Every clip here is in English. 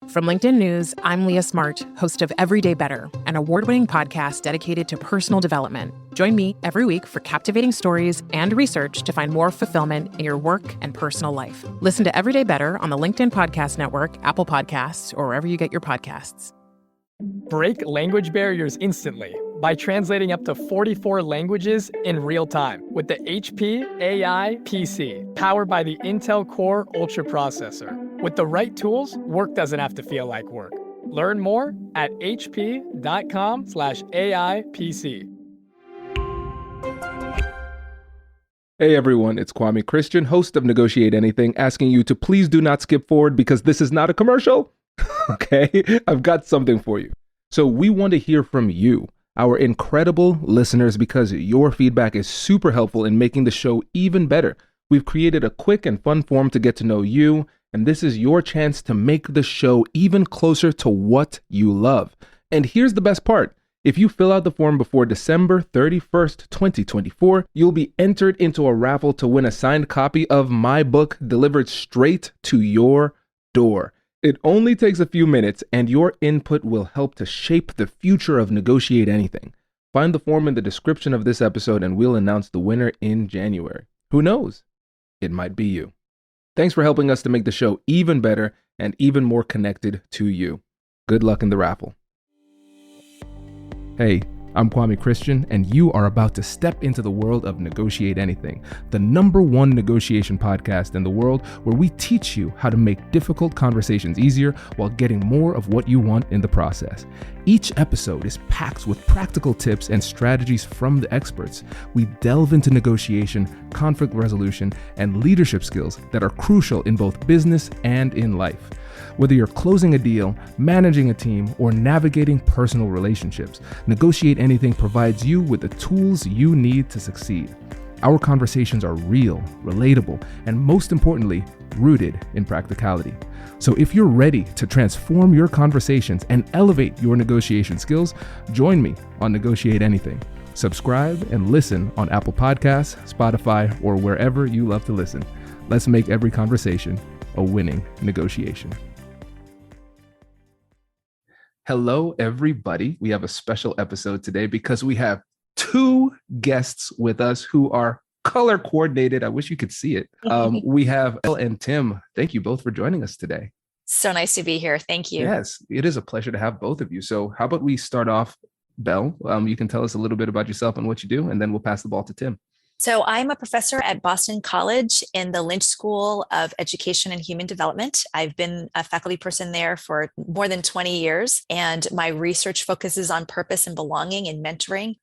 From LinkedIn News, I'm Leah Smart, host of Everyday Better, an award-winning podcast dedicated to personal development. Join me every week for captivating stories and research to find more fulfillment in your work and personal life. Listen to Everyday Better on the LinkedIn Podcast Network, Apple Podcasts, or wherever you get your podcasts. Break language barriers instantly by translating up to 44 languages in real time with the HP AI PC, powered by the Intel Core Ultra processor. With the right tools, work doesn't have to feel like work. Learn more at hp.com/AI PC. Hey everyone, it's Kwame Christian, host of Negotiate Anything, asking you to please do not skip forward because this is not a commercial. Okay, I've got something for you. So we want to hear from you, our incredible listeners, because your feedback is super helpful in making the show even better. We've created a quick and fun form to get to know you, and this is your chance to make the show even closer to what you love. And here's the best part. If you fill out the form before December 31st, 2024, you'll be entered into a raffle to win a signed copy of my book delivered straight to your door. It only takes a few minutes, and your input will help to shape the future of Negotiate Anything. Find the form in the description of this episode, and we'll announce the winner in January. Who knows? It might be you. Thanks for helping us to make the show even better and even more connected to you. Good luck in the raffle. Hey, I'm Kwame Christian, and you are about to step into the world of Negotiate Anything, the #1 negotiation podcast in the world where we teach you how to make difficult conversations easier while getting more of what you want in the process. Each episode is packed with practical tips and strategies from the experts. We delve into negotiation, conflict resolution, and leadership skills that are crucial in both business and in life. Whether you're closing a deal, managing a team, or navigating personal relationships, Negotiate Anything provides you with the tools you need to succeed. Our conversations are real, relatable, and most importantly, rooted in practicality. So if you're ready to transform your conversations and elevate your negotiation skills, join me on Negotiate Anything. Subscribe and listen on Apple Podcasts, Spotify, or wherever you love to listen. Let's make every conversation a winning negotiation. Hello, everybody. We have a special episode today because we have two guests with us who are color coordinated. I wish you could see it. We have Elle and Tim. Thank you both for joining us today. So nice to be here. Thank you. Yes, it is a pleasure to have both of you. So how about we start off, Belle? You can tell us a little bit about yourself and what you do, and then we'll pass the ball to Tim. So I'm a professor at Boston College in the Lynch School of Education and Human Development. I've been a faculty person there for more than 20 years, and my research focuses on purpose and belonging and mentoring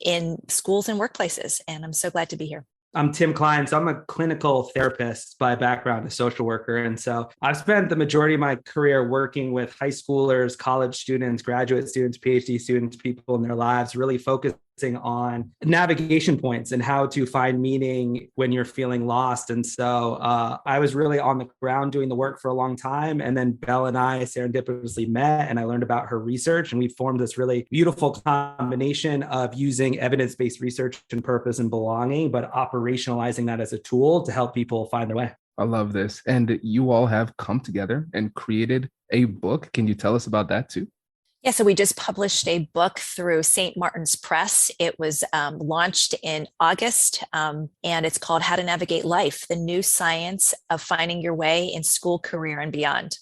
in schools and workplaces. And I'm so glad to be here. I'm Tim Klein. So I'm a clinical therapist by background, a social worker. And so I've spent the majority of my career working with high schoolers, college students, graduate students, PhD students, people in their lives, really focusing on navigation points and how to find meaning when you're feeling lost. And so I was really on the ground doing the work for a long time. And then Belle and I serendipitously met, and I learned about her research, and we formed this really beautiful combination of using evidence-based research and purpose and belonging, but operationalizing that as a tool to help people find their way. I love this. And you all have come together and created a book. Can you tell us about that too? Yeah, so we just published a book through St. Martin's Press. It was launched in August, and it's called How to Navigate Life, the New Science of Finding Your Way in School, Career, and Beyond.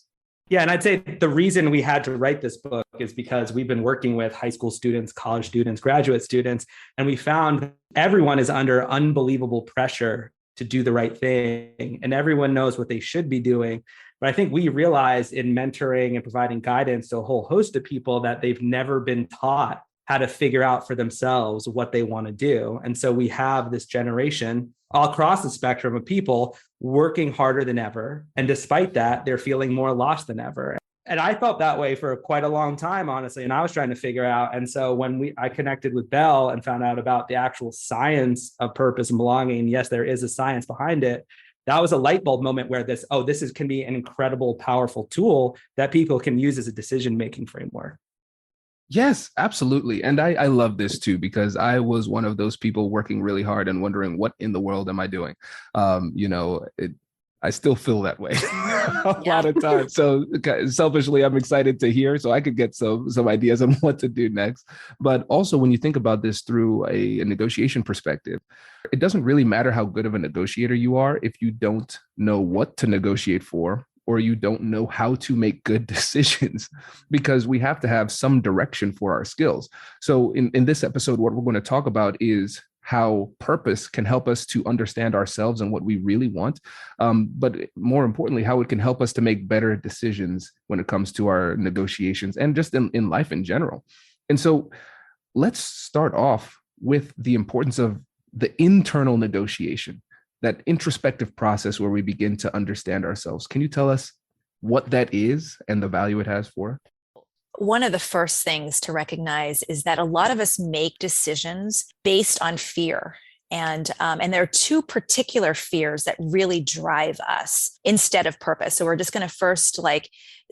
Yeah, and I'd say the reason we had to write this book is because we've been working with high school students, college students, graduate students, and we found everyone is under unbelievable pressure to do the right thing, and everyone knows what they should be doing. But I think we realized in mentoring and providing guidance to a whole host of people that they've never been taught how to figure out for themselves what they want to do. And so we have this generation all across the spectrum of people working harder than ever. And despite that, they're feeling more lost than ever. And I felt that way for quite a long time, honestly. And I was trying to figure out. And so when I connected with Belle and found out about the actual science of purpose and belonging, yes, there is a science behind it. That was a light bulb moment where this can be an incredible, powerful tool that people can use as a decision-making framework. Yes, absolutely. And I love this too, because I was one of those people working really hard and wondering what in the world am I doing? I still feel that way a lot of times. So selfishly, I'm excited to hear so I could get some ideas on what to do next. But also when you think about this through a negotiation perspective, it doesn't really matter how good of a negotiator you are if you don't know what to negotiate for, or you don't know how to make good decisions, because we have to have some direction for our skills. So in this episode, what we're going to talk about is how purpose can help us to understand ourselves and what we really want. But more importantly, how it can help us to make better decisions when it comes to our negotiations and just in life in general. And so let's start off with the importance of the internal negotiation, that introspective process where we begin to understand ourselves. Can you tell us what that is and the value it has for us? One of the first things to recognize is that a lot of us make decisions based on fear. And there are two particular fears that really drive us instead of purpose. So we're just going to first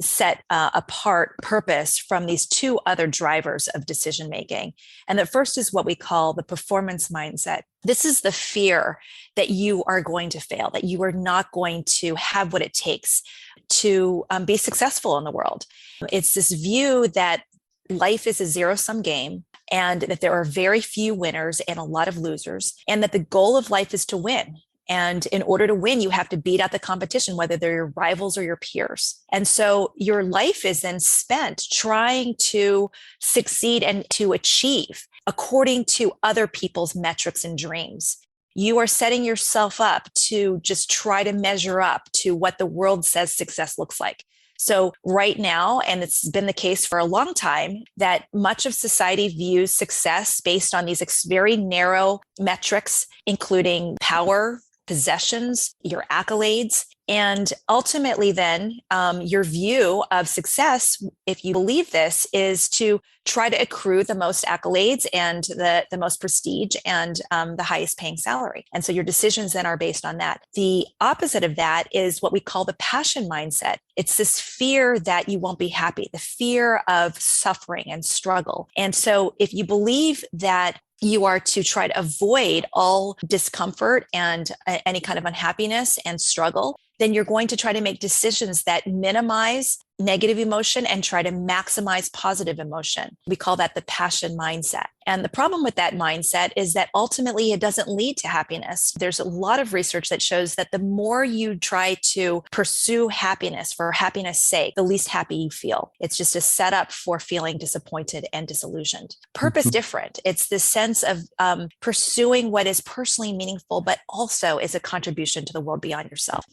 set apart purpose from these two other drivers of decision making. And the first is what we call the performance mindset. This is the fear that you are going to fail, that you are not going to have what it takes to be successful in the world. It's this view that life is a zero-sum game, and that there are very few winners and a lot of losers, and that the goal of life is to win. And in order to win, you have to beat out the competition, whether they're your rivals or your peers. And so your life is then spent trying to succeed and to achieve according to other people's metrics and dreams. You are setting yourself up to just try to measure up to what the world says success looks like. So right now, and it's been the case for a long time, that much of society views success based on these very narrow metrics, including power, possessions, your accolades. And ultimately then your view of success, if you believe this, is to try to accrue the most accolades and the most prestige and the highest paying salary. And so your decisions then are based on that. The opposite of that is what we call the passion mindset. It's this fear that you won't be happy, the fear of suffering and struggle. And so if you believe that you are to try to avoid all discomfort and any kind of unhappiness and struggle, then you're going to try to make decisions that minimize negative emotion and try to maximize positive emotion. We call that the passion mindset. And the problem with that mindset is that ultimately it doesn't lead to happiness. There's a lot of research that shows that the more you try to pursue happiness for happiness' sake, the least happy you feel. It's just a setup for feeling disappointed and disillusioned. Purpose different. It's this sense of pursuing what is personally meaningful, but also is a contribution to the world beyond yourself.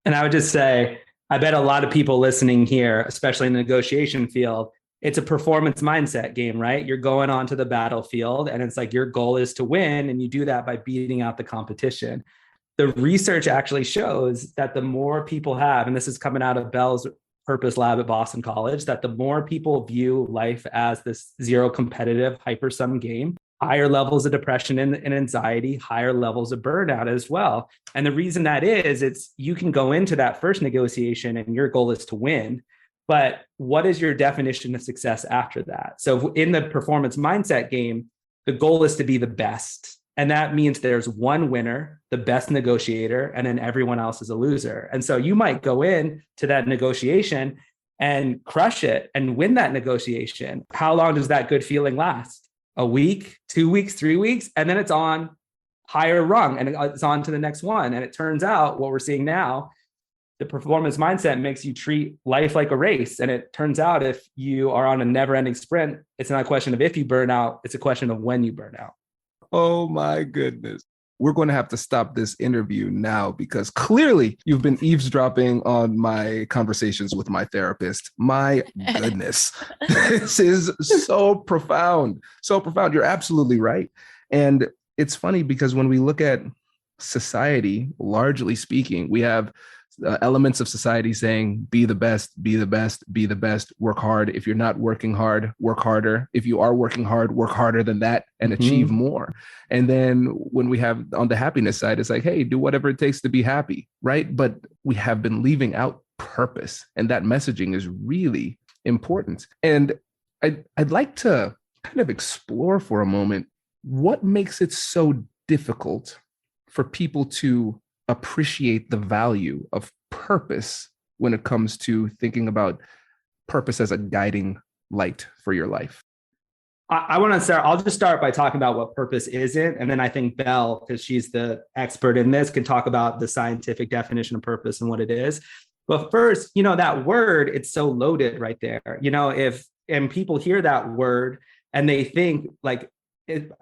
And I would just say, I bet a lot of people listening here, especially in the negotiation field, it's a performance mindset game, right? You're going onto the battlefield and it's like your goal is to win, and you do that by beating out the competition. The research actually shows that the more people have, and this is coming out of Belle's Purpose Lab at Boston College, that the more people view life as this zero competitive hyper-sum game, higher levels of depression and anxiety, higher levels of burnout as well. And the reason that is, it's you can go into that first negotiation and your goal is to win, but what is your definition of success after that? So in the performance mindset game, the goal is to be the best. And that means there's one winner, the best negotiator, and then everyone else is a loser. And so you might go in to that negotiation and crush it and win that negotiation. How long does that good feeling last? A week, 2 weeks, 3 weeks, and then it's on higher rung and it's on to the next one. And it turns out what we're seeing now, the performance mindset makes you treat life like a race. And it turns out if you are on a never ending sprint, it's not a question of if you burn out, it's a question of when you burn out. Oh my goodness. We're going to have to stop this interview now because clearly you've been eavesdropping on my conversations with my therapist. My goodness, this is so profound, so profound. You're absolutely right. And it's funny because when we look at society, largely speaking, we have elements of society saying, be the best, be the best, be the best, work hard. If you're not working hard, work harder. If you are working hard, work harder than that and achieve more. And then when we have on the happiness side, it's like, hey, do whatever it takes to be happy, right? But we have been leaving out purpose, and that messaging is really important. And I'd like to kind of explore for a moment what makes it so difficult for people to appreciate the value of purpose when it comes to thinking about purpose as a guiding light for your life? I want to start. I'll just start by talking about what purpose isn't. And then I think Belle, because she's the expert in this, can talk about the scientific definition of purpose and what it is. But first, that word, it's so loaded right there. And people hear that word and they think like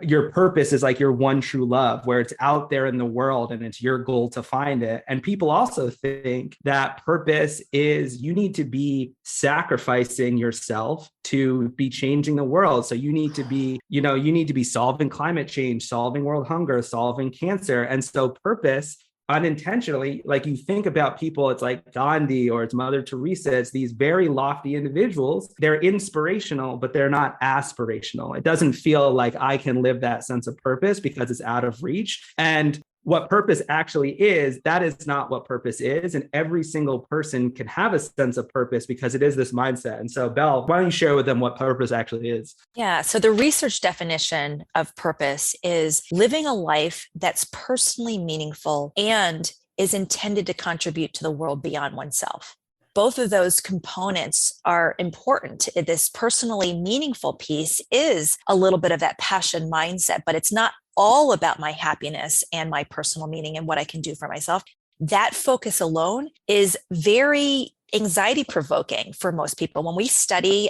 your purpose is like your one true love, where it's out there in the world and it's your goal to find it. And people also think that purpose is you need to be sacrificing yourself to be changing the world. So you need to be solving climate change, solving world hunger, solving cancer. And so purpose, unintentionally, like you think about people, it's like Gandhi or it's Mother Teresa, it's these very lofty individuals. They're inspirational, but they're not aspirational. It doesn't feel like I can live that sense of purpose because it's out of reach. And what purpose actually is, that is not what purpose is. And every single person can have a sense of purpose because it is this mindset. And so, Belle, why don't you share with them what purpose actually is? Yeah. So the research definition of purpose is living a life that's personally meaningful and is intended to contribute to the world beyond oneself. Both of those components are important. This personally meaningful piece is a little bit of that passion mindset, but it's not all about my happiness and my personal meaning and what I can do for myself. That focus alone is very anxiety provoking for most people. When we study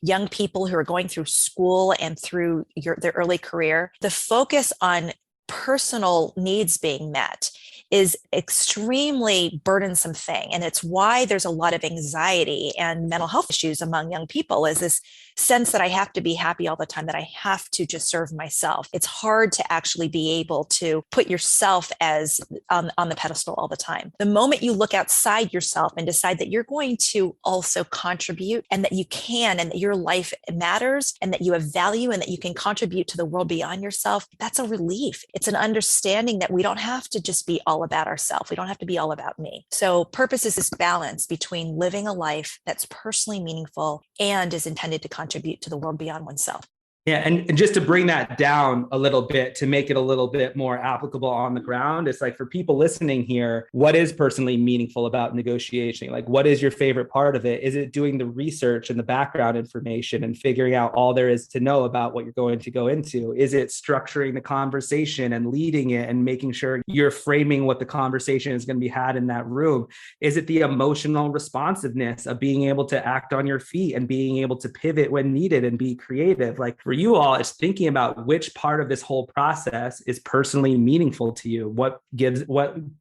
young people who are going through school and through their early career, the focus on personal needs being met is extremely burdensome thing. And it's why there's a lot of anxiety and mental health issues among young people, is this sense that I have to be happy all the time, that I have to just serve myself. It's hard to actually be able to put yourself as on the pedestal all the time. The moment you look outside yourself and decide that you're going to also contribute and that you can, and that your life matters and that you have value and that you can contribute to the world beyond yourself, that's a relief. It's an understanding that we don't have to just be all about ourselves. We don't have to be all about me. So purpose is this balance between living a life that's personally meaningful and is intended to contribute to the world beyond oneself. Yeah, and just to bring that down a little bit, to make it a little bit more applicable on the ground, it's like for people listening here, what is personally meaningful about negotiation? Like, what is your favorite part of it? Is it doing the research and the background information and figuring out all there is to know about what you're going to go into? Is it structuring the conversation and leading it and making sure you're framing what the conversation is going to be had in that room? Is it the emotional responsiveness of being able to act on your feet and being able to pivot when needed and be creative? Like, for you all, it's thinking about which part of this whole process is personally meaningful to you. What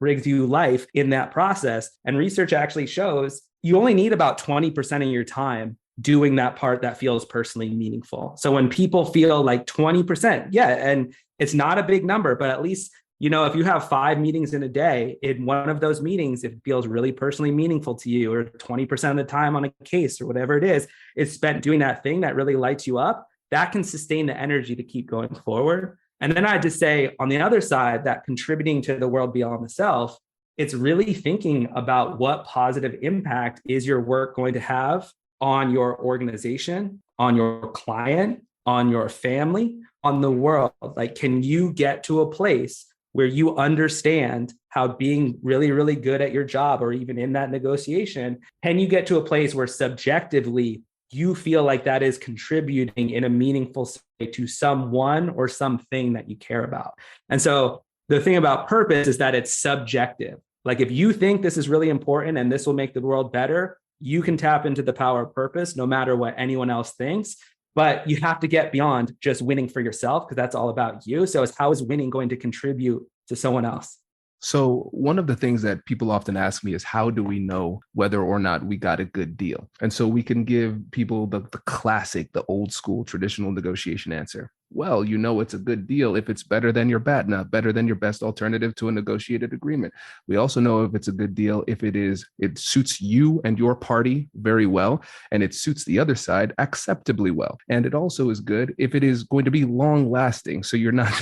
brings you life in that process? And research actually shows you only need about 20% of your time doing that part that feels personally meaningful. So when people feel like 20%, yeah, and it's not a big number, but at least, if you have 5 meetings in a day, in one of those meetings, if it feels really personally meaningful to you, or 20% of the time on a case or whatever it is spent doing that thing that really lights you up, that can sustain the energy to keep going forward. And then I just say on the other side, that contributing to the world beyond the self, it's really thinking about what positive impact is your work going to have on your organization, on your client, on your family, on the world. Like, can you get to a place where you understand how being really, really good at your job, or even in that negotiation, can you get to a place where subjectively you feel like that is contributing in a meaningful way to someone or something that you care about? And so the thing about purpose is that it's subjective. Like, if you think this is really important and this will make the world better, you can tap into the power of purpose no matter what anyone else thinks. But you have to get beyond just winning for yourself, because that's all about you. So it's how is winning going to contribute to someone else? So one of the things that people often ask me is, how do we know whether or not we got a good deal? And so we can give people the classic, the old school traditional negotiation answer. Well, it's a good deal if it's better than your BATNA, better than your best alternative to a negotiated agreement. We also know if it's a good deal if it suits you and your party very well, and it suits the other side acceptably well. And it also is good if it is going to be long lasting. So you're not,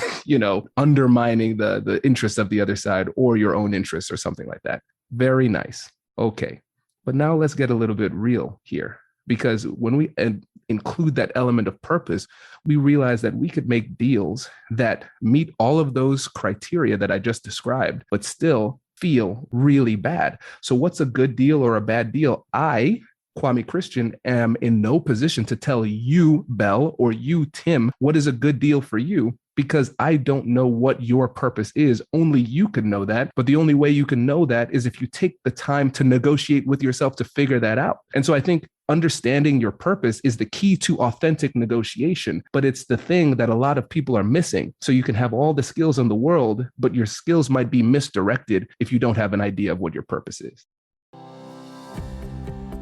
undermining the interests of the other side or your own interests or something like that. Very nice. Okay. But now let's get a little bit real here. Because when we include that element of purpose, we realized that we could make deals that meet all of those criteria that I just described, but still feel really bad. So what's a good deal or a bad deal? I, Kwame Christian, am in no position to tell you, Belle, or you, Tim, what is a good deal for you, because I don't know what your purpose is. Only you can know that. But the only way you can know that is if you take the time to negotiate with yourself to figure that out. And so I think understanding your purpose is the key to authentic negotiation, but it's the thing that a lot of people are missing. So you can have all the skills in the world, but your skills might be misdirected if you don't have an idea of what your purpose is.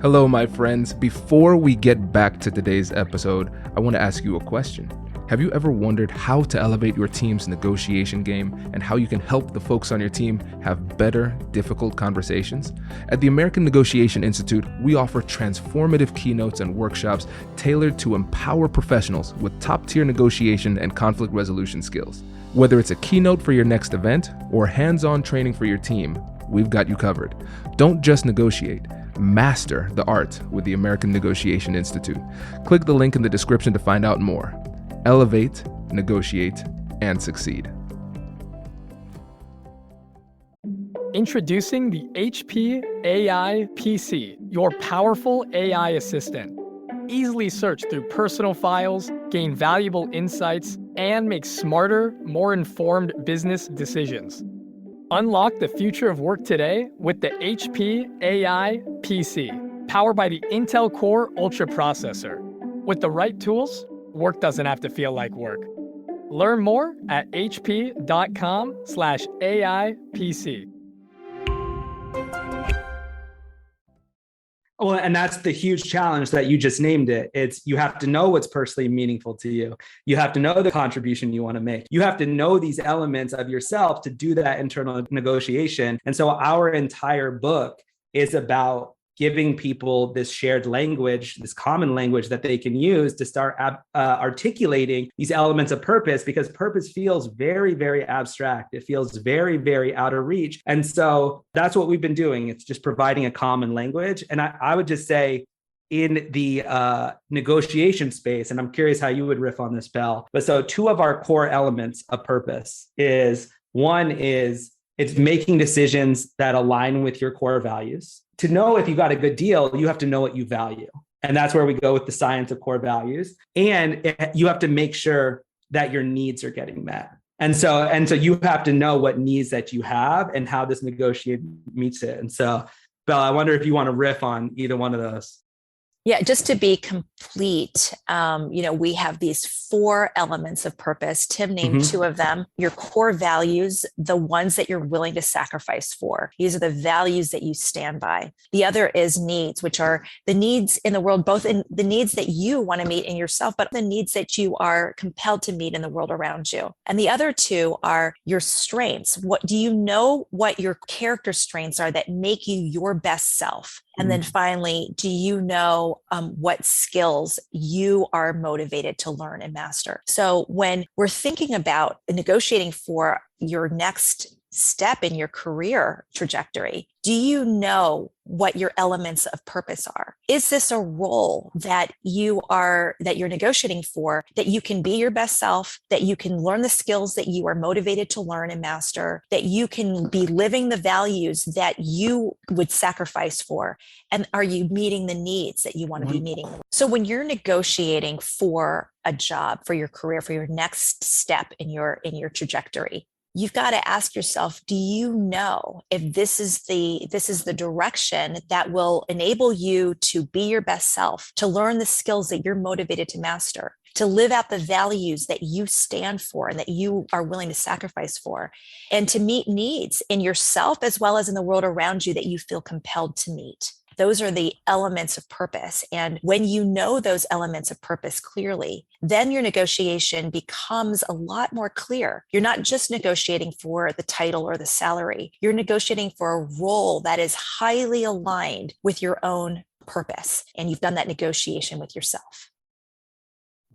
Hello, my friends. Before we get back to today's episode, I want to ask you a question. Have you ever wondered how to elevate your team's negotiation game and how you can help the folks on your team have better, difficult conversations? At the American Negotiation Institute, we offer transformative keynotes and workshops tailored to empower professionals with top-tier negotiation and conflict resolution skills. Whether it's a keynote for your next event or hands-on training for your team, we've got you covered. Don't just negotiate. Master the art with the American Negotiation Institute. Click the link in the description to find out more. Elevate, negotiate, and succeed. Introducing the HP AI PC, your powerful AI assistant. Easily search through personal files, gain valuable insights, and make smarter, more informed business decisions. Unlock the future of work today with the HP AI PC, powered by the Intel Core Ultra processor. With the right tools, work doesn't have to feel like work. Learn more at hp.com/AIPC. Well, and that's the huge challenge that you just named it. It's you have to know what's personally meaningful to you. You have to know the contribution you want to make. You have to know these elements of yourself to do that internal negotiation. And so our entire book is about giving people this shared language, this common language that they can use to start articulating these elements of purpose, because purpose feels very, very abstract. It feels very, very out of reach. And so that's what we've been doing. It's just providing a common language. And I would just say in the negotiation space, and I'm curious how you would riff on this, Belle, but so two of our core elements of purpose is, one is it's making decisions that align with your core values. To know if you got a good deal, you have to know what you value. And that's where we go with the science of core values. And you have to make sure that your needs are getting met. And so you have to know what needs that you have and how this negotiation meets it. And so, Belle, I wonder if you want to riff on either one of those. Yeah, just to be complete, we have these 4 elements of purpose. Tim named 2 of them. Your core values, the ones that you're willing to sacrifice for. These are the values that you stand by. The other is needs, which are the needs in the world, both in the needs that you want to meet in yourself, but the needs that you are compelled to meet in the world around you. And the other 2 are your strengths. What do you know what your character strengths are that make you your best self? And then finally, do you know what skills you are motivated to learn and master? So when we're thinking about negotiating for your next step in your career trajectory, do you know what your elements of purpose are? Is this a role that you're negotiating for, that you can be your best self, that you can learn the skills that you are motivated to learn and master, that you can be living the values that you would sacrifice for? And are you meeting the needs that you want to be meeting? So when you're negotiating for a job, for your career, for your next step in your trajectory, you've got to ask yourself, do you know if this is the direction that will enable you to be your best self, to learn the skills that you're motivated to master, to live out the values that you stand for and that you are willing to sacrifice for, and to meet needs in yourself as well as in the world around you that you feel compelled to meet? Those are the elements of purpose. And when you know those elements of purpose clearly, then your negotiation becomes a lot more clear. You're not just negotiating for the title or the salary. You're negotiating for a role that is highly aligned with your own purpose. And you've done that negotiation with yourself.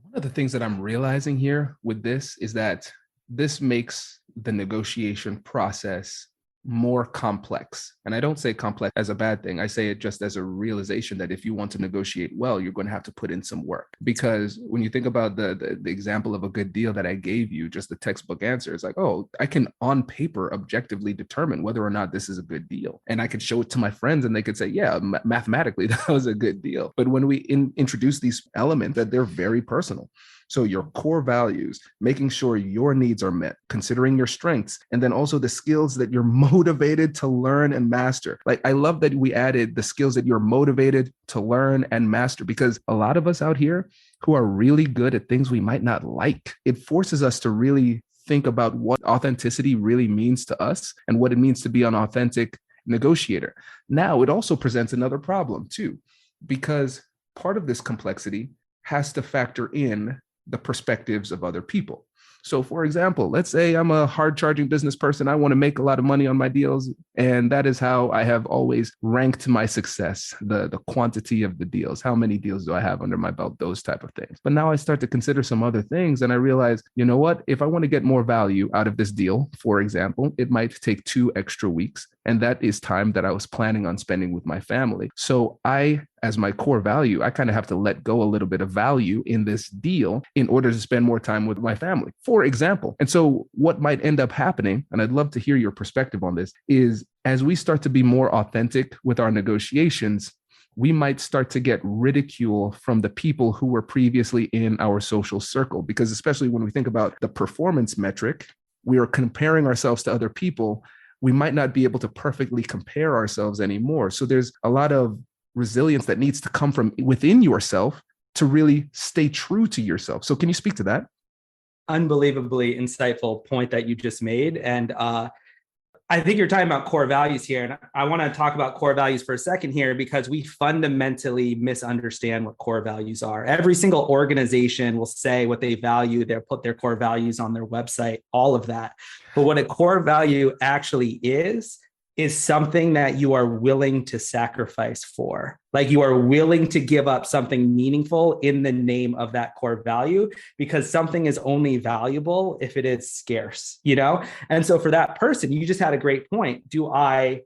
One of the things that I'm realizing here with this is that this makes the negotiation process more complex. And I don't say complex as a bad thing. I say it just as a realization that if you want to negotiate well, you're going to have to put in some work. Because when you think about the example of a good deal that I gave you, just the textbook answer, it's like, oh, I can on paper objectively determine whether or not this is a good deal. And I could show it to my friends and they could say, yeah, mathematically, that was a good deal. But when we introduce these elements, that they're very personal. So your core values, making sure your needs are met, considering your strengths, and then also the skills that you're motivated to learn and master. Like, I love that we added the skills that you're motivated to learn and master, because a lot of us out here who are really good at things we might not like, it forces us to really think about what authenticity really means to us and what it means to be an authentic negotiator. Now, it also presents another problem too, because part of this complexity has to factor in the perspectives of other people. So for example, let's say I'm a hard charging business person. I want to make a lot of money on my deals. And that is how I have always ranked my success, the quantity of the deals. How many deals do I have under my belt? Those type of things. But now I start to consider some other things and I realize, you know what? If I want to get more value out of this deal, for example, it might take 2 extra weeks. And that is time that I was planning on spending with my family. So as my core value, I kind of have to let go a little bit of value in this deal in order to spend more time with my family, for example. And so what might end up happening, and I'd love to hear your perspective on this, is as we start to be more authentic with our negotiations, we might start to get ridicule from the people who were previously in our social circle. Because especially when we think about the performance metric, we are comparing ourselves to other people. We might not be able to perfectly compare ourselves anymore. So there's a lot of resilience that needs to come from within yourself to really stay true to yourself. So can you speak to that? Unbelievably insightful point that you just made. And I think you're talking about core values here. And I want to talk about core values for a second here, because we fundamentally misunderstand what core values are. Every single organization will say what they value. They'll put their core values on their website, all of that. But what a core value actually is something that you are willing to sacrifice for. Like, you are willing to give up something meaningful in the name of that core value, because something is only valuable if it is scarce, you know? And so for that person, you just had a great point. Do I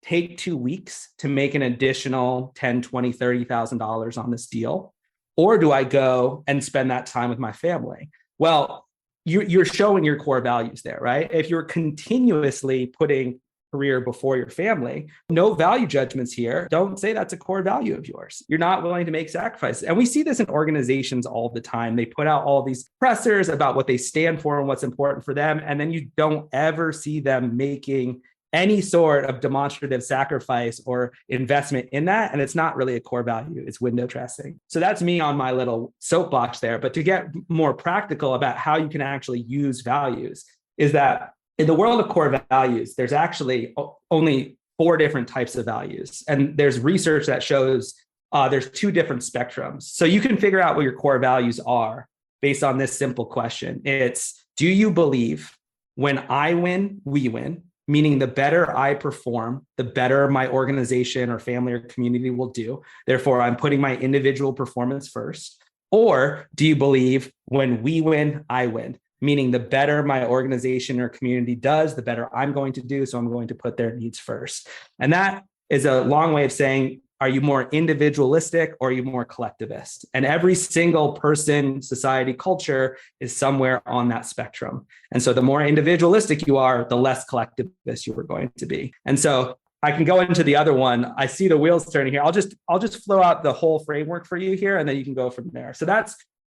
take 2 weeks to make an additional $10, $20, $30,000 on this deal? Or do I go and spend that time with my family? Well, you're showing your core values there, right? If you're continuously putting career before your family, no value judgments here. Don't say that's a core value of yours. You're not willing to make sacrifices. And we see this in organizations all the time. They put out all these pressers about what they stand for and what's important for them. And then you don't ever see them making any sort of demonstrative sacrifice or investment in that. And it's not really a core value. It's window dressing. So that's me on my little soapbox there. But to get more practical about how you can actually use values, is that in the world of core values, there's actually only 4 different types of values. And there's research that shows there's 2 different spectrums. So you can figure out what your core values are based on this simple question. It's, do you believe when I win, we win? Meaning the better I perform, the better my organization or family or community will do. Therefore, I'm putting my individual performance first. Or do you believe when we win, I win? Meaning the better my organization or community does, the better I'm going to do. So I'm going to put their needs first. And that is a long way of saying, are you more individualistic or are you more collectivist? And every single person, society, culture is somewhere on that spectrum. And so the more individualistic you are, the less collectivist you are going to be. And so I can go into the other one. I see the wheels turning here. I'll just flow out the whole framework for you here, and then you can go from there. So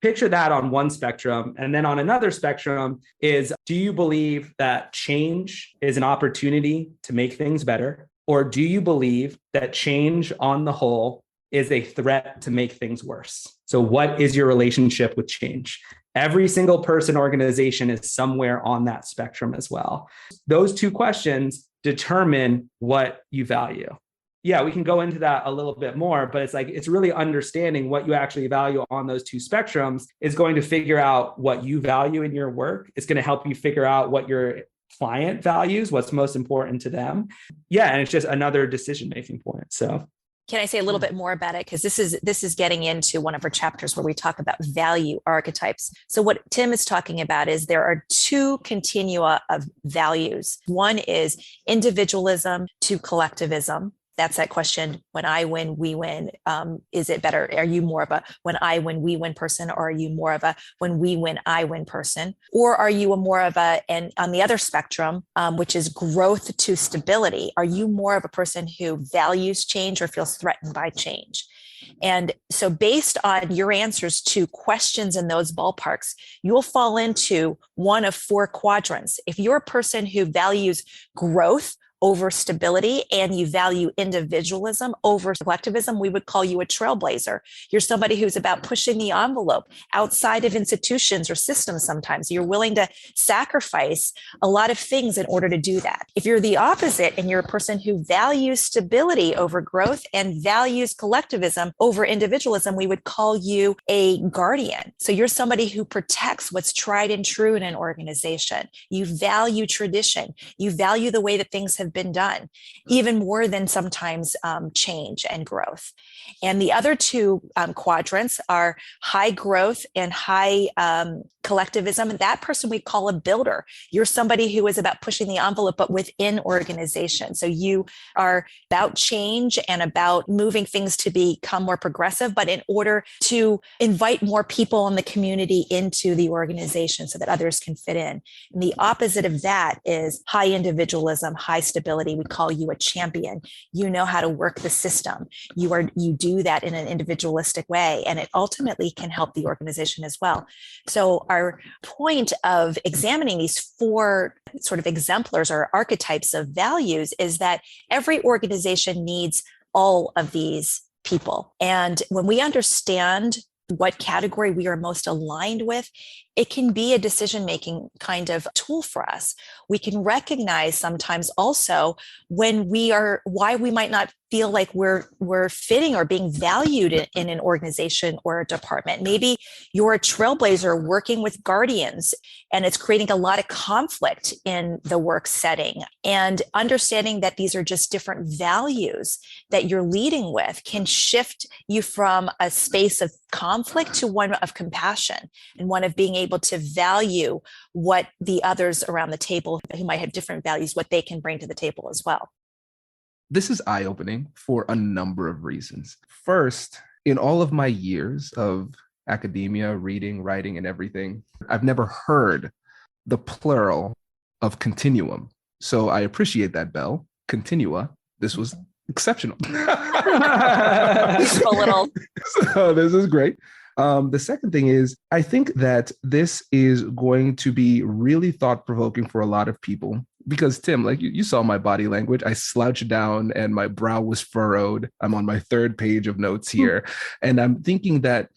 picture that on one spectrum. And then on another spectrum is, do you believe that change is an opportunity to make things better? Or do you believe that change on the whole is a threat to make things worse? So what is your relationship with change? Every single person, organization is somewhere on that spectrum as well. Those 2 questions determine what you value. Yeah, we can go into that a little bit more, but it's really understanding what you actually value on those 2 spectrums is going to figure out what you value in your work. It's going to help you figure out what your client values, what's most important to them. Yeah, and it's just another decision-making point. So Can I say a little bit more about it? Because this is getting into one of our chapters where we talk about value archetypes. So what Tim is talking about is there are two continua of values. One is individualism to collectivism. That's that question, when I win, we win. Is it better? Are you more of a when I win, we win person? Or are you more of a when we win, I win person? Or are you a more of a, and on the other spectrum, which is growth to stability, are you more of a person who values change or feels threatened by change? And so based on your answers to questions in those ballparks, you'll fall into one of four quadrants. If you're a person who values growth over stability and you value individualism over collectivism, we would call you a trailblazer. You're somebody who's about pushing the envelope outside of institutions or systems. Sometimes you're willing to sacrifice a lot of things in order to do that. If you're the opposite and you're a person who values stability over growth and values collectivism over individualism, we would call you a guardian. So you're somebody who protects what's tried and true in an organization. You value tradition. You value the way that things have been done, even more than sometimes change and growth. And the other two quadrants are high growth and high collectivism. And that person we call a builder. You're somebody who is about pushing the envelope, but within organization. So you are about change and about moving things to become more progressive, but in order to invite more people in the community into the organization so that others can fit in. And the opposite of that is high individualism, high stability. We call you a champion. You know how to work the system. You do that in an individualistic way, and it ultimately can help the organization as well. So our point of examining these four sort of exemplars or archetypes of values is that every organization needs all of these people. And when we understand what category we are most aligned with, it can be a decision-making kind of tool for us. We can recognize sometimes also when why we might not feel like we're fitting or being valued in an organization or a department. Maybe you're a trailblazer working with guardians and it's creating a lot of conflict in the work setting. And understanding that these are just different values that you're leading with can shift you from a space of conflict to one of compassion and one of being able to value what the others around the table who might have different values, what they can bring to the table as well. This is eye-opening for a number of reasons. First, in all of my years of academia, reading, writing, and everything, I've never heard the plural of continuum. So I appreciate that, Belle. Continua. This was exceptional. Useful little. So this is great. The second thing is, I think that this is going to be really thought-provoking for a lot of people because, Tim, like you saw my body language. I slouched down and my brow was furrowed. I'm on my third page of notes here. And I'm thinking that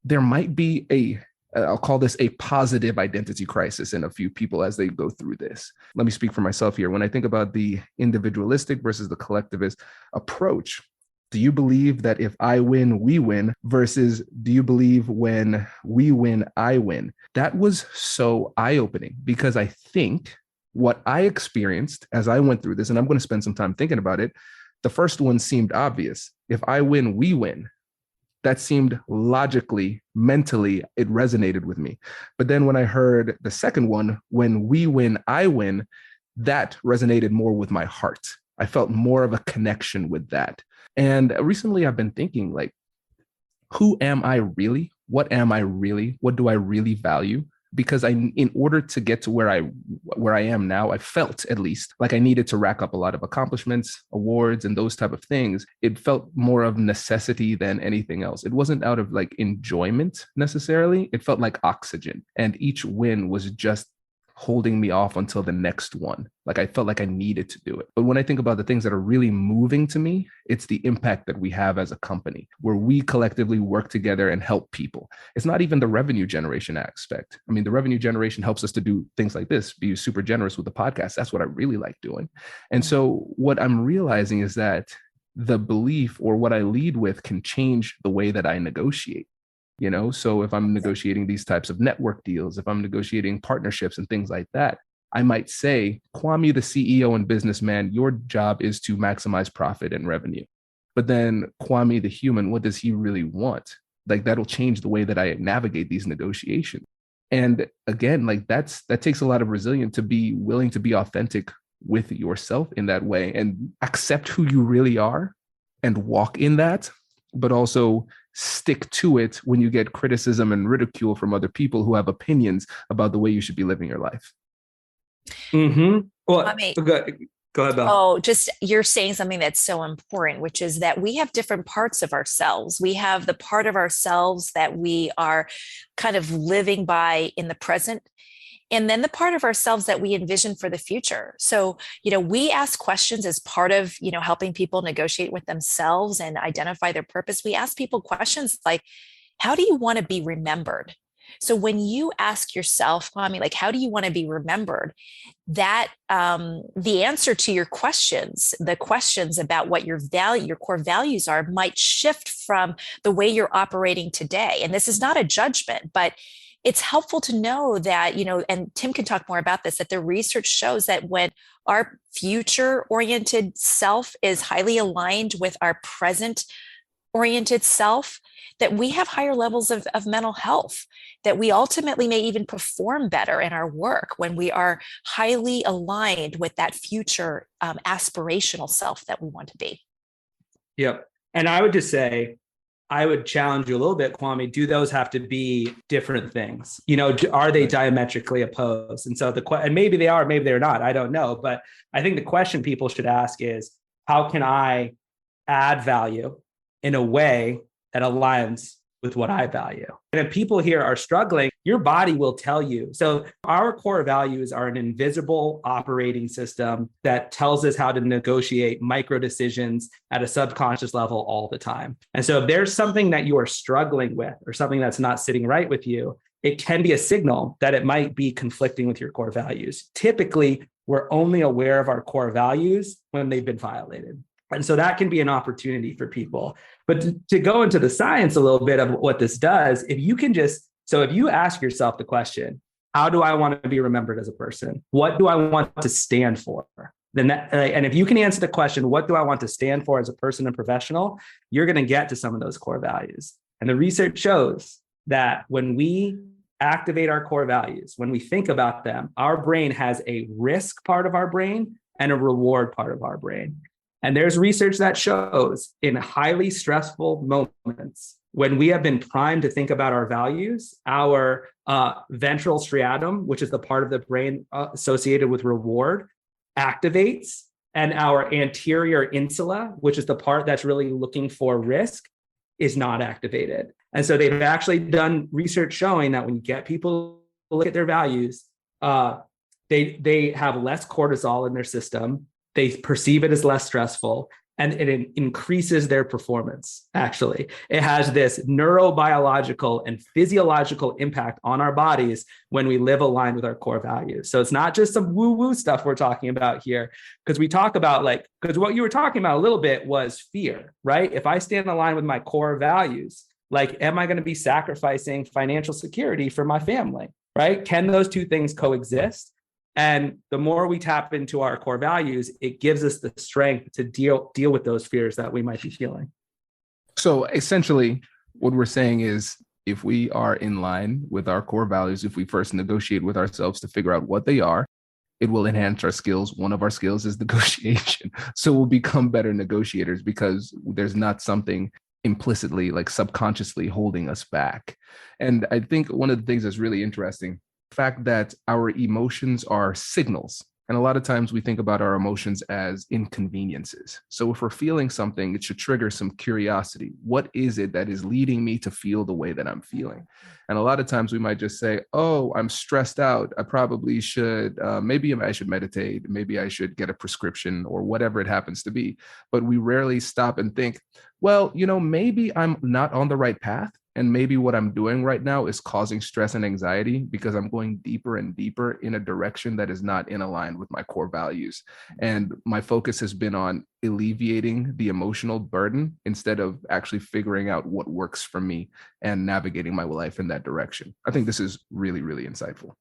there might be I'll call this a positive identity crisis in a few people as they go through this. Let me speak for myself here. When I think about the individualistic versus the collectivist approach, do you believe that if I win, we win versus do you believe when we win, I win? That was so eye-opening because I think what I experienced as I went through this, and I'm going to spend some time thinking about it, the first one seemed obvious. If I win, we win. That seemed logically, mentally, it resonated with me. But then when I heard the second one, when we win, I win, that resonated more with my heart. I felt more of a connection with that. And recently I've been thinking, like, who am I really? What am I really? What do I really value? Because in order to get to where I am now, I felt at least like I needed to rack up a lot of accomplishments, awards, and those type of things. It felt more of necessity than anything else. It wasn't out of like enjoyment necessarily. It felt like oxygen. And each win was just holding me off until the next one. Like I felt like I needed to do it. But when I think about the things that are really moving to me, it's the impact that we have as a company where we collectively work together and help people. It's not even the revenue generation aspect. I mean, the revenue generation helps us to do things like this, be super generous with the podcast. That's what I really like doing. And so what I'm realizing is that the belief or what I lead with can change the way that I negotiate. You know, so if I'm negotiating these types of network deals, if I'm negotiating partnerships and things like that, I might say, Kwame, the CEO and businessman, your job is to maximize profit and revenue. But then Kwame, the human, what does he really want? Like that'll change the way that I navigate these negotiations. And again, like that takes a lot of resilience to be willing to be authentic with yourself in that way and accept who you really are and walk in that, but also stick to it when you get criticism and ridicule from other people who have opinions about the way you should be living your life. Mm-hmm. Well, I mean, go ahead, Belle. Oh, just you're saying something that's so important, which is that we have different parts of ourselves. We have the part of ourselves that we are kind of living by in the present, and then the part of ourselves that we envision for the future. So, we ask questions as part of, helping people negotiate with themselves and identify their purpose. We ask people questions like, how do you want to be remembered? So when you ask yourself, Kwame, like, how do you want to be remembered? That the answer to your questions, the questions about what your core values are, might shift from the way you're operating today. And this is not a judgment, but it's helpful to know that, and Tim can talk more about this, that the research shows that when our future oriented self is highly aligned with our present oriented self, that we have higher levels of mental health, that we ultimately may even perform better in our work when we are highly aligned with that future aspirational self that we want to be. Yep. And I would just say, I would challenge you a little bit, Kwame. Do those have to be different things? Are they diametrically opposed? And so and maybe they are, maybe they're not. I don't know. But I think the question people should ask is, how can I add value in a way that aligns with what I value? And if people here are struggling, your body will tell you. So our core values are an invisible operating system that tells us how to negotiate micro decisions at a subconscious level all the time. And so if there's something that you are struggling with or something that's not sitting right with you, it can be a signal that it might be conflicting with your core values. Typically, we're only aware of our core values when they've been violated. And so that can be an opportunity for people. But to go into the science a little bit of what this does, if you ask yourself the question, how do I want to be remembered as a person? What do I want to stand for? And if you can answer the question, what do I want to stand for as a person and professional, you're going to get to some of those core values. And the research shows that when we activate our core values, when we think about them, our brain has a risk part of our brain and a reward part of our brain. And there's research that shows in highly stressful moments, when we have been primed to think about our values, our ventral striatum, which is the part of the brain associated with reward, activates, and our anterior insula, which is the part that's really looking for risk, is not activated. And so they've actually done research showing that when you get people to look at their values, they have less cortisol in their system. They perceive it as less stressful, and it increases their performance. Actually, it has this neurobiological and physiological impact on our bodies when we live aligned with our core values. So it's not just some woo-woo stuff we're talking about here, because we talk about because what you were talking about a little bit was fear, right? If I stand aligned with my core values, am I going to be sacrificing financial security for my family, right? Can those two things coexist? And the more we tap into our core values, it gives us the strength to deal with those fears that we might be feeling. So essentially, what we're saying is, if we are in line with our core values, if we first negotiate with ourselves to figure out what they are, it will enhance our skills. One of our skills is negotiation. So we'll become better negotiators because there's not something implicitly, subconsciously holding us back. And I think one of the things that's really interesting, fact that our emotions are signals. And a lot of times we think about our emotions as inconveniences. So if we're feeling something, it should trigger some curiosity. What is it that is leading me to feel the way that I'm feeling? And a lot of times we might just say, oh, I'm stressed out. I probably should, maybe I should meditate. Maybe I should get a prescription or whatever it happens to be. But we rarely stop and think, well, maybe I'm not on the right path. And maybe what I'm doing right now is causing stress and anxiety because I'm going deeper and deeper in a direction that is not in aligned with my core values. And my focus has been on alleviating the emotional burden instead of actually figuring out what works for me and navigating my life in that direction. I think this is really, really insightful.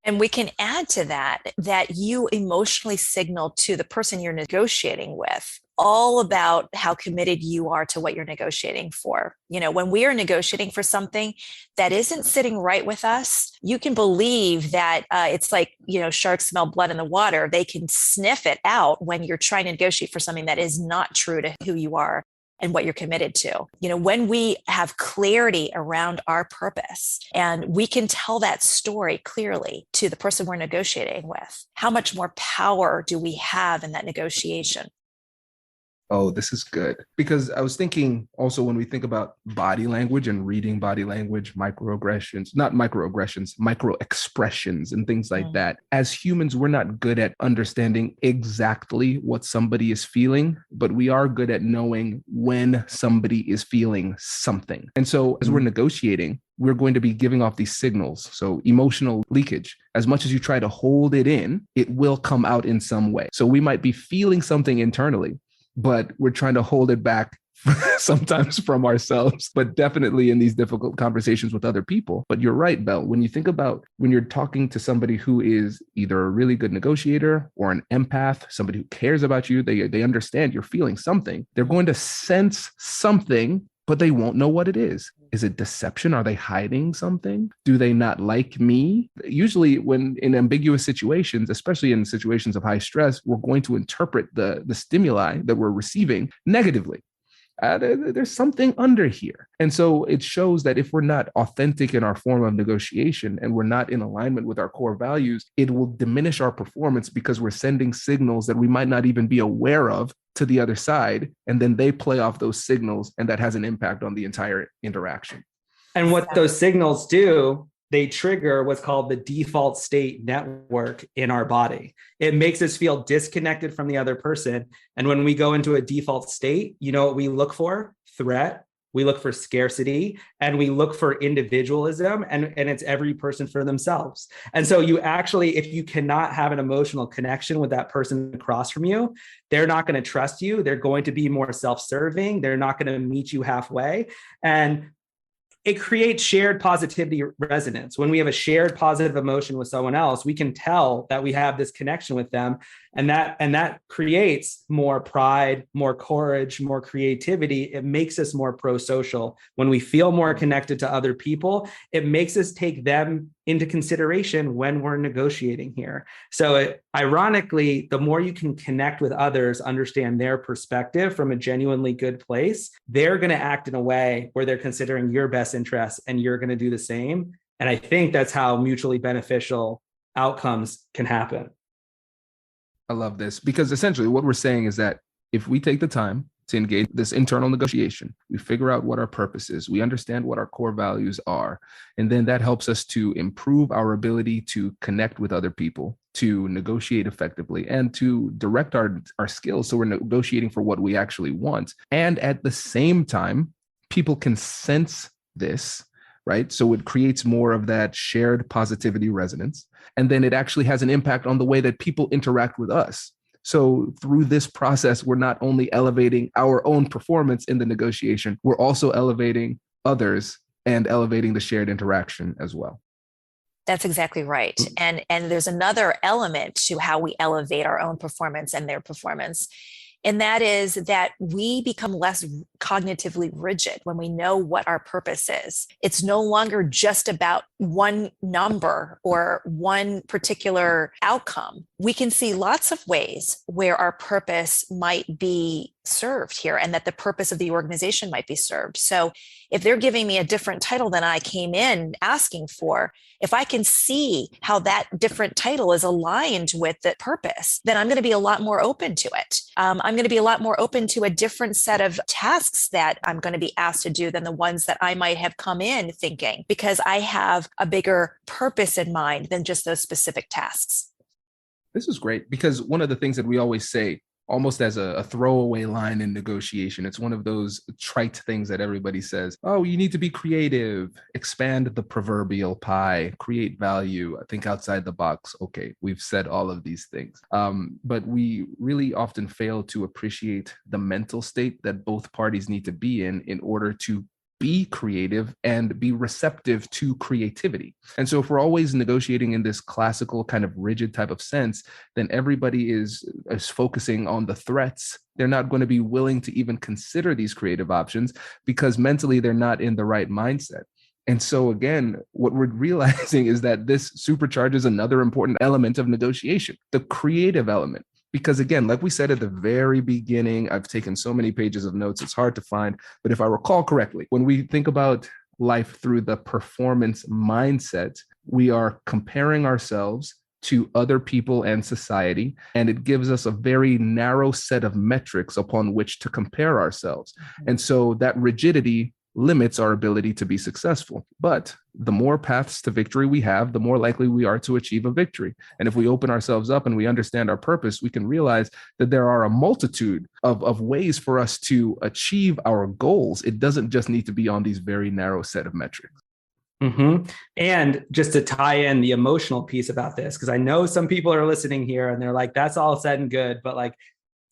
And we can add to that that you emotionally signal to the person you're negotiating with all about how committed you are to what you're negotiating for. You know, when we are negotiating for something that isn't sitting right with us, you can believe that it's like, you know, sharks smell blood in the water. They can sniff it out when you're trying to negotiate for something that is not true to who you are and what you're committed to. You know, when we have clarity around our purpose and we can tell that story clearly to the person we're negotiating with, how much more power do we have in that negotiation? Oh, this is good. Because I was thinking also when we think about body language and reading body language, microaggressions, not microaggressions, micro expressions and things like that. As humans, we're not good at understanding exactly what somebody is feeling, but we are good at knowing when somebody is feeling something. And so as we're negotiating, we're going to be giving off these signals. So emotional leakage, as much as you try to hold it in, it will come out in some way. So we might be feeling something internally, but we're trying to hold it back sometimes from ourselves, but definitely in these difficult conversations with other people. But you're right, Belle, when you think about when you're talking to somebody who is either a really good negotiator or an empath, somebody who cares about you, they understand you're feeling something, they're going to sense something, but they won't know what it is. Is it deception? Are they hiding something? Do they not like me? Usually when in ambiguous situations, especially in situations of high stress, we're going to interpret the stimuli that we're receiving negatively. There's something under here. And so it shows that if we're not authentic in our form of negotiation and we're not in alignment with our core values, it will diminish our performance because we're sending signals that we might not even be aware of to the other side. And then they play off those signals, and that has an impact on the entire interaction. And what those signals do, they trigger what's called the default state network in our body. It makes us feel disconnected from the other person. And when we go into a default state, you know what we look for? Threat. We look for scarcity, and we look for individualism, and it's every person for themselves. And so you actually, if you cannot have an emotional connection with that person across from you, they're not going to trust you. They're going to be more self-serving. They're not going to meet you halfway. And it creates shared positivity resonance. When we have a shared positive emotion with someone else, we can tell that we have this connection with them. And that creates more pride, more courage, more creativity. It makes us more pro-social. When we feel more connected to other people, it makes us take them into consideration when we're negotiating here. So ironically, the more you can connect with others, understand their perspective from a genuinely good place, they're going to act in a way where they're considering your best interests, and you're going to do the same. And I think that's how mutually beneficial outcomes can happen. I love this because essentially what we're saying is that if we take the time to engage this internal negotiation, we figure out what our purpose is, we understand what our core values are, and then that helps us to improve our ability to connect with other people, to negotiate effectively, and to direct our skills so we're negotiating for what we actually want. And at the same time, people can sense this, right? So it creates more of that shared positivity resonance. And then it actually has an impact on the way that people interact with us. So through this process, we're not only elevating our own performance in the negotiation, we're also elevating others and elevating the shared interaction as well. That's exactly right. And there's another element to how we elevate our own performance and their performance. And that is that we become less cognitively rigid when we know what our purpose is. It's no longer just about one number or one particular outcome. We can see lots of ways where our purpose might be served here and that the purpose of the organization might be served. So if they're giving me a different title than I came in asking for, if I can see how that different title is aligned with the purpose, then I'm going to be a lot more open to it. I'm going to be a lot more open to a different set of tasks that I'm going to be asked to do than the ones that I might have come in thinking, because I have a bigger purpose in mind than just those specific tasks. This is great because one of the things that we always say, almost as a throwaway line in negotiation, it's one of those trite things that everybody says, oh, you need to be creative, expand the proverbial pie, create value, think outside the box. Okay, we've said all of these things. But we really often fail to appreciate the mental state that both parties need to be in order to be creative and be receptive to creativity. And so if we're always negotiating in this classical kind of rigid type of sense, then everybody is focusing on the threats. They're not going to be willing to even consider these creative options because mentally they're not in the right mindset. And so again, what we're realizing is that this supercharges another important element of negotiation, the creative element. Because again, like we said at the very beginning, I've taken so many pages of notes, it's hard to find. But if I recall correctly, when we think about life through the performance mindset, we are comparing ourselves to other people and society, and it gives us a very narrow set of metrics upon which to compare ourselves. And so that rigidity limits our ability to be successful. But the more paths to victory we have, the more likely we are to achieve a victory. And if we open ourselves up and we understand our purpose, we can realize that there are a multitude of ways for us to achieve our goals. It doesn't just need to be on these very narrow set of metrics. Mm-hmm. And just to tie in the emotional piece about this, because I know some people are listening here and they're like, that's all said and good, but like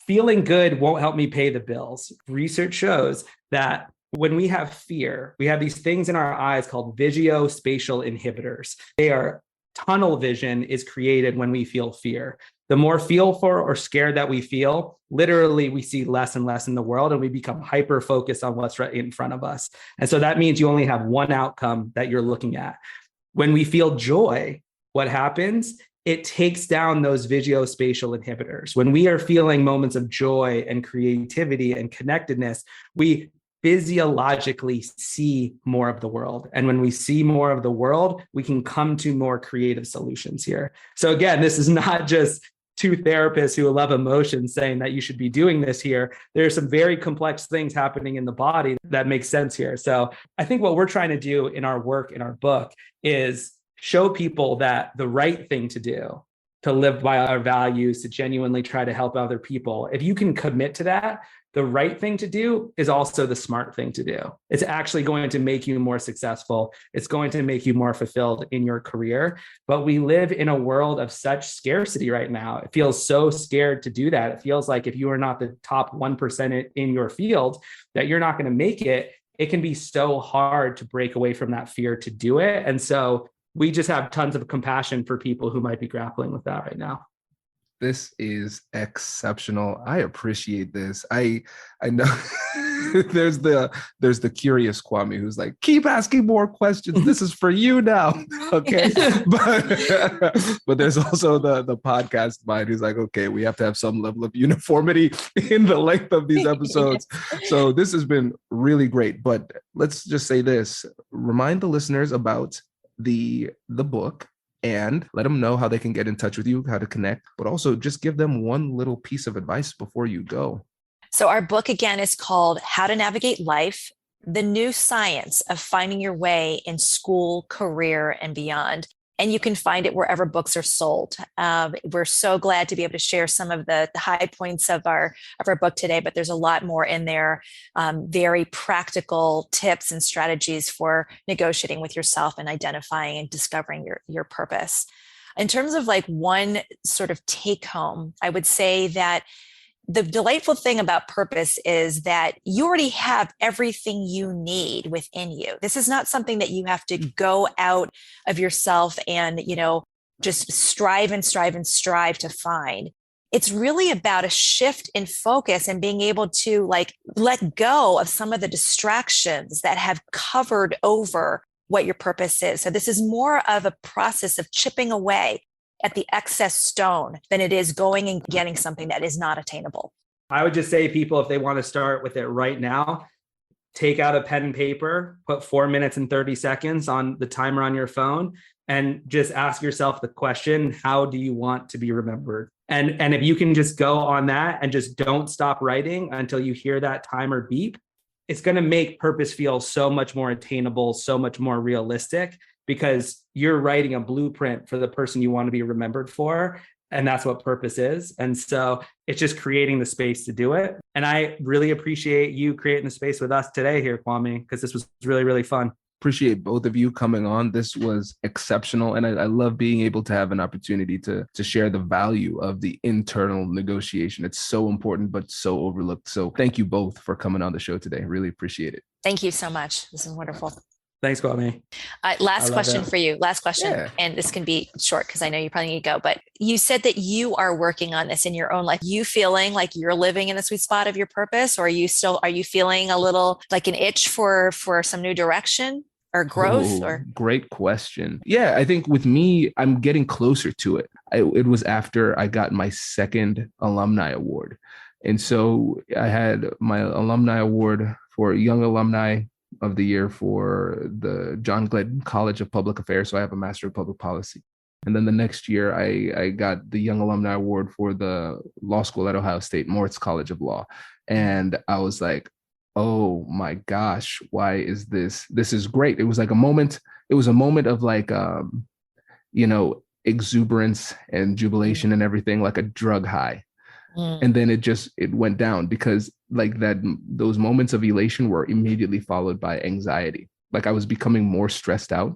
feeling good won't help me pay the bills. Research shows that when we have fear, we have these things in our eyes called visuospatial inhibitors. They are tunnel vision is created when we feel fear. The more fearful or scared that we feel, literally we see less and less in the world and we become hyper focused on what's right in front of us. And so that means you only have one outcome that you're looking at. When we feel joy, what happens? It takes down those visuospatial inhibitors. When we are feeling moments of joy and creativity and connectedness, we physiologically see more of the world. And when we see more of the world, we can come to more creative solutions here. So again, this is not just two therapists who love emotions saying that you should be doing this here. There's some very complex things happening in the body that make sense here. So I think what we're trying to do in our work, in our book, is show people that the right thing to do, to live by our values, to genuinely try to help other people, if you can commit to that, the right thing to do is also the smart thing to do. It's actually going to make you more successful. It's going to make you more fulfilled in your career. But we live in a world of such scarcity right now. It feels so scared to do that. It feels like if you are not the top 1% in your field, that you're not going to make it. It can be so hard to break away from that fear to do it. And so we just have tons of compassion for people who might be grappling with that right now. This is exceptional. I appreciate this. I know there's the curious Kwame who's like, keep asking more questions. This is for you now. Okay. But there's also the podcast mind who's like, okay, we have to have some level of uniformity in the length of these episodes. So this has been really great. But let's just say this, remind the listeners about the book, and let them know how they can get in touch with you, how to connect, but also just give them one little piece of advice before you go. So our book, again, is called How to Navigate Life, the New Science of Finding Your Way in School, Career, and Beyond. And you can find it wherever books are sold. We're so glad to be able to share some of the high points of our book today, but there's a lot more in there, very practical tips and strategies for negotiating with yourself and identifying and discovering your purpose. In terms of like one sort of take home, I would say that the delightful thing about purpose is that you already have everything you need within you. This is not something that you have to go out of yourself and, just strive to find. It's really about a shift in focus and being able to let go of some of the distractions that have covered over what your purpose is. So this is more of a process of chipping away at the excess stone than it is going and getting something that is not attainable. I would just say people, if they want to start with it right now, take out a pen and paper, put 4 minutes and 30 seconds on the timer on your phone, and just ask yourself the question, how do you want to be remembered? And if you can just go on that and just don't stop writing until you hear that timer beep, it's going to make purpose feel so much more attainable, so much more realistic, because you're writing a blueprint for the person you want to be remembered for. And that's what purpose is. And so it's just creating the space to do it. And I really appreciate you creating the space with us today here, Kwame, because this was really, really fun. Appreciate both of you coming on. This was exceptional. And I love being able to have an opportunity to share the value of the internal negotiation. It's so important, but so overlooked. So thank you both for coming on the show today. Really appreciate it. Thank you so much. This is wonderful. Thanks, Kwame. Last question for you. Last question. Yeah. And this can be short because I know you probably need to go, but you said that you are working on this in your own life. You feeling like you're living in the sweet spot of your purpose, or are you feeling a little like an itch for some new direction or growth? Or great question. Yeah, I think with me, I'm getting closer to it. It was after I got my second alumni award. And so I had my alumni award for Young Alumni of the Year for the John Glenn College of Public Affairs. So I have a Master of Public Policy. And then the next year, I got the Young Alumni Award for the law school at Ohio State, Moritz College of Law. And I was like, oh my gosh, why is this? This is great. It was like a moment. It was a moment of like, exuberance and jubilation and everything, like a drug high. And then it went down because like those moments of elation were immediately followed by anxiety. Like I was becoming more stressed out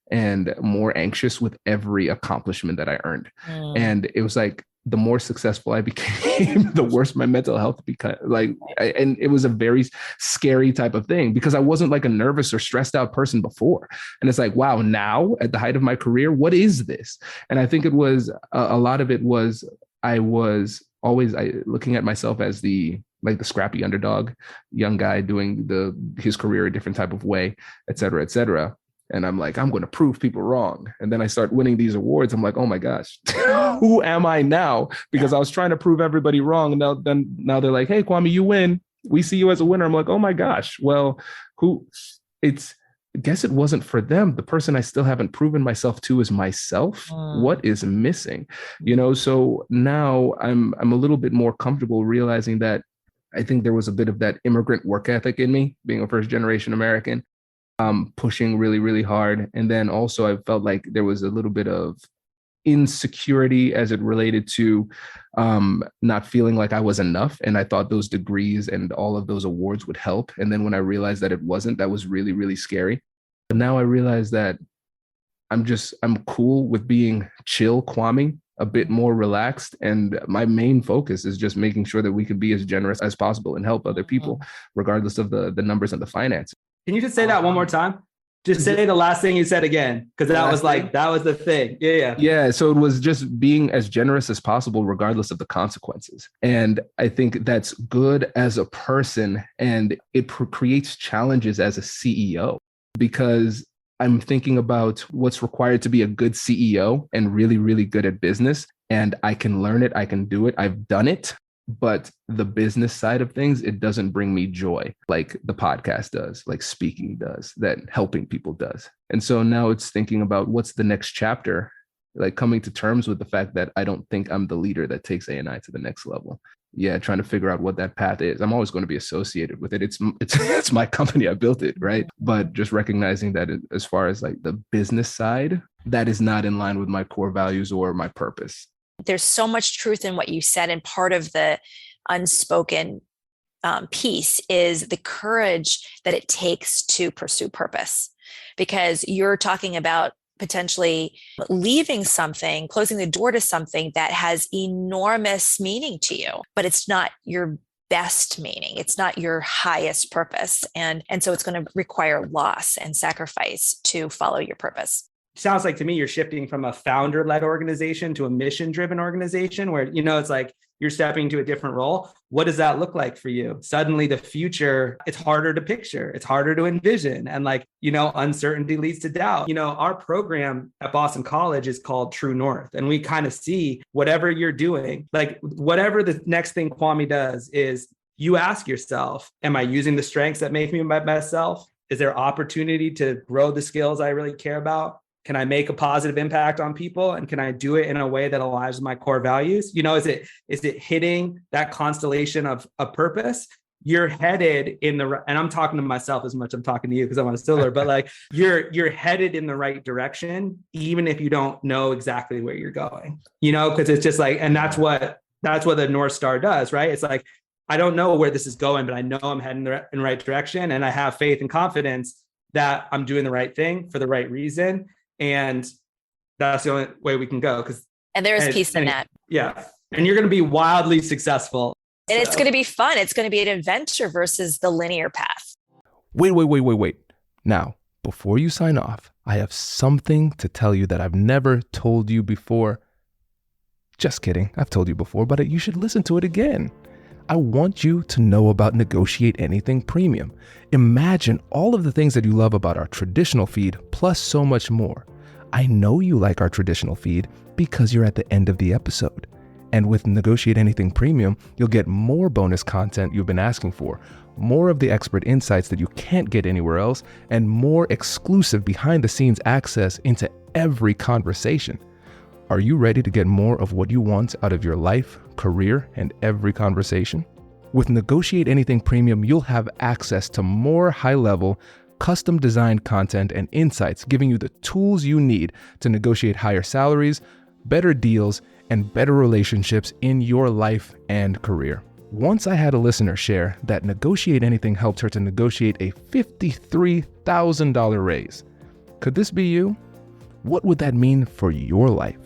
and more anxious with every accomplishment that I earned. And it was like, the more successful I became, the worse my mental health became. And it was a very scary type of thing because I wasn't like a nervous or stressed out person before. And it's like, wow, now at the height of my career, what is this? And I think it was a lot of it was I was always looking at myself as the scrappy underdog, young guy doing his career a different type of way, et cetera, et cetera. And I'm like, I'm going to prove people wrong. And then I start winning these awards. I'm like, oh my gosh, who am I now? Because I was trying to prove everybody wrong. And now they're like, hey, Kwame, you win. We see you as a winner. I'm like, oh my gosh. Well, I guess it wasn't for them. The person I still haven't proven myself to is myself. What is missing? So now I'm a little bit more comfortable realizing that I think there was a bit of that immigrant work ethic in me, being a first generation American. Pushing really, really hard. And then also I felt like there was a little bit of insecurity as it related to not feeling like I was enough. And I thought those degrees and all of those awards would help. And then when I realized that it wasn't, that was really, really scary. But now I realize that I'm cool with being chill Kwame, a bit more relaxed. And my main focus is just making sure that we can be as generous as possible and help other people, regardless of the numbers and the finances. Can you just say that one more time? Just say the last thing you said again, because that was the thing. Yeah. So it was just being as generous as possible, regardless of the consequences. And I think that's good as a person, and it creates challenges as a CEO, because I'm thinking about what's required to be a good CEO and really, really good at business. And I can learn it. I can do it. I've done it. But the business side of things, it doesn't bring me joy like the podcast does, like speaking does, that helping people does. And so now it's thinking about what's the next chapter, like coming to terms with the fact that I don't think I'm the leader that takes A&I to the next level. Yeah, trying to figure out what that path is. I'm always going to be associated with it. It's my company. I built it, right? But just recognizing that as far as like the business side, that is not in line with my core values or my purpose. There's so much truth in what you said. And part of the unspoken piece is the courage that it takes to pursue purpose, because you're talking about potentially leaving something, closing the door to something that has enormous meaning to you, but it's not your best meaning. It's not your highest purpose. And so it's going to require loss and sacrifice to follow your purpose. Sounds like to me, you're shifting from a founder-led organization to a mission-driven organization where, it's like you're stepping into a different role. What does that look like for you? Suddenly the future, it's harder to picture. It's harder to envision. And uncertainty leads to doubt. Our program at Boston College is called True North. And we kind of see whatever you're doing, like whatever the next thing Kwame does is you ask yourself, am I using the strengths that make me my best self? Is there opportunity to grow the skills I really care about? Can I make a positive impact on people? And can I do it in a way that aligns with my core values? Is it hitting that constellation of a purpose? You're headed in and I'm talking to myself as much as I'm talking to you because I'm on a stiller, but you're headed in the right direction, even if you don't know exactly where you're going, because it's just like, and that's what the North Star does, right? It's like, I don't know where this is going, but I know I'm heading in the right direction. And I have faith and confidence that I'm doing the right thing for the right reason. And that's the only way we can go. And there's peace in that. Yeah. And you're going to be wildly successful. And it's going to be fun. It's going to be an adventure versus the linear path. Wait. Now, before you sign off, I have something to tell you that I've never told you before. Just kidding. I've told you before, but you should listen to it again. I want you to know about Negotiate Anything Premium. Imagine all of the things that you love about our traditional feed, plus so much more. I know you like our traditional feed because you're at the end of the episode. And with Negotiate Anything Premium, you'll get more bonus content you've been asking for, more of the expert insights that you can't get anywhere else, and more exclusive behind-the-scenes access into every conversation. Are you ready to get more of what you want out of your life, career, and every conversation? With Negotiate Anything Premium, you'll have access to more high-level, custom-designed content and insights, giving you the tools you need to negotiate higher salaries, better deals, and better relationships in your life and career. Once I had a listener share that Negotiate Anything helped her to negotiate a $53,000 raise. Could this be you? What would that mean for your life?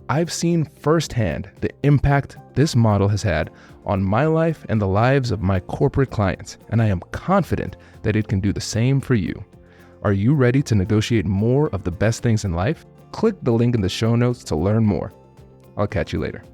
I've seen firsthand the impact this model has had on my life and the lives of my corporate clients, and I am confident that it can do the same for you. Are you ready to negotiate more of the best things in life? Click the link in the show notes to learn more. I'll catch you later.